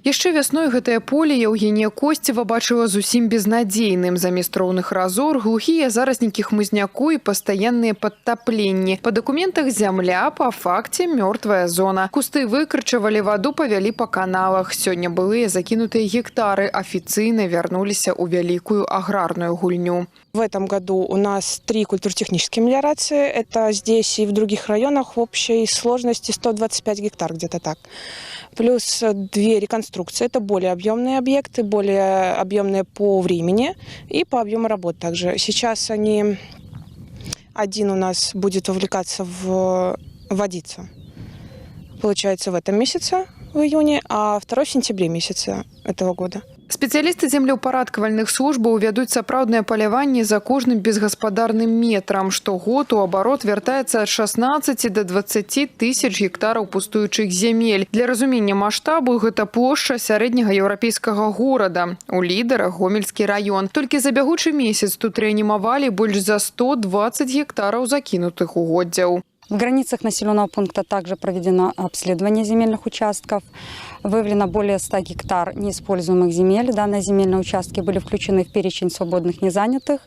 Яшчэ вясной гэтае поле Евгения Косцева бачыла зусім безнадзейным. Замест роўных разор, глухія зараснікі хмызняку і пастаянныя падтапленні. Па дакументах зямля, па факце мёртвая зона. Кусты выкрычавалі, ваду павялі па каналах. Сёння былыя закінутыя гектары афіцыйна вярнуліся ў вялікую аграрную гульню. В этом году у нас 3 культуртехнические мелиорации. Это здесь и в других районах в общей сложности 125 гектар, где-то так. Плюс 2 реконструкции. Это более объемные объекты, более объемные по времени и по объему работ также. Сейчас один у нас будет вовлекаться в водицу. Получается в этом месяце, в июне, а второй в сентябре месяце этого года. Спецыялісты землеўпарадкавальных службаў вядуць сапраўднае паляванне за кожным безгаспадарным метрам. Штогод у абарот вяртаецца ад 16 до 20 тысяч гектараў пустуючых земель. Для разумення маштабу гэта плошча сярэдняга еўрапейскага горада. У лідарах Гомельскі раён. Толькі за бягучы месяц тут рэанімавалі больш за 120 гектараў закінутых угоддзяў. В границах населенного пункта также проведено обследование земельных участков. Выявлено более 100 гектар неиспользуемых земель. Данные земельные участки были включены в перечень свободных незанятых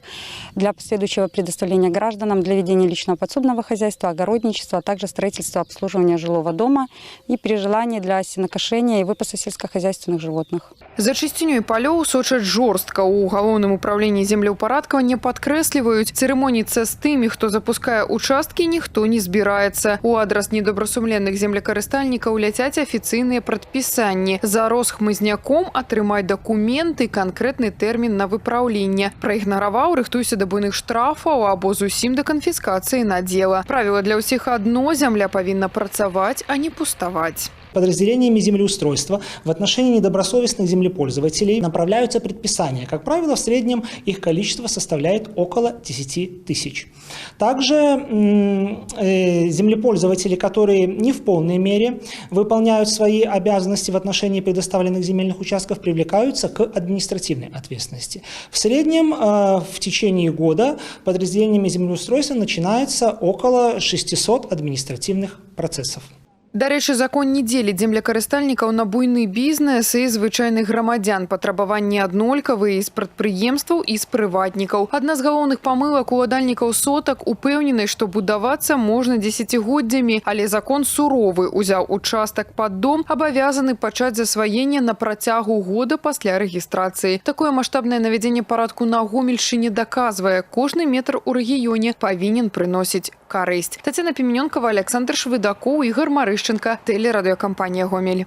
для последующего предоставления гражданам для ведения личного подсобного хозяйства, огородничества, а также строительства обслуживания жилого дома и при желании для сенокошения и выпаса сельскохозяйственных животных. За чысцінёй палёў сочаць жорстка. У галоўным управленні землеўпарадкавання падкрэсліваюць, цырымоніцца з тымі, хто запускае участкі, ніхто не збіраецца. У адрас недобрасумленных землекарыстальнікаў ляцяць афіцыйныя прадпісанні. Зарос хмызняком, атрымай дакументы, канкрэтны тэрмін на выпраўленне. Праігнараваў, рыхтуйся да буйных штрафаў або зусім да канфіскацыі надзела. Правіла для ўсіх адно: зямля павінна працаваць, а не пуставаць. Подразделениями землеустройства в отношении недобросовестных землепользователей направляются предписания. Как правило, в среднем их количество составляет около 10 тысяч. Также землепользователи, которые не в полной мере выполняют свои обязанности в отношении предоставленных земельных участков, привлекаются к административной ответственности. В среднем в течение года подразделениями землеустройства начинается около 600 административных процессов. Дарэчы, закон не дзеліць землекарыстальнікаў на буйны бізнес і звычайных грамадзян. Патрабаванні аднолькавыя і з прадпрыемстваў, і з прыватнікаў. Адна з галоўных памылак уладальнікаў сотак упэўнены, што будавацца можна дзесяцігоддзямі, але закон суровы. Узяў участак пад дом, абавязаны пачаць засваенне на працягу года пасля рэгістрацыі. Такое маштабнае навядзенне парадку на Гомельшчыне даказвае, кожны метр у рэгіёне павінен прыносіць карысць. Тацяна Піменёнкава, Александр Швыдакоў, Ігор Марышченко, тэлерадыёкампанія «Гомель».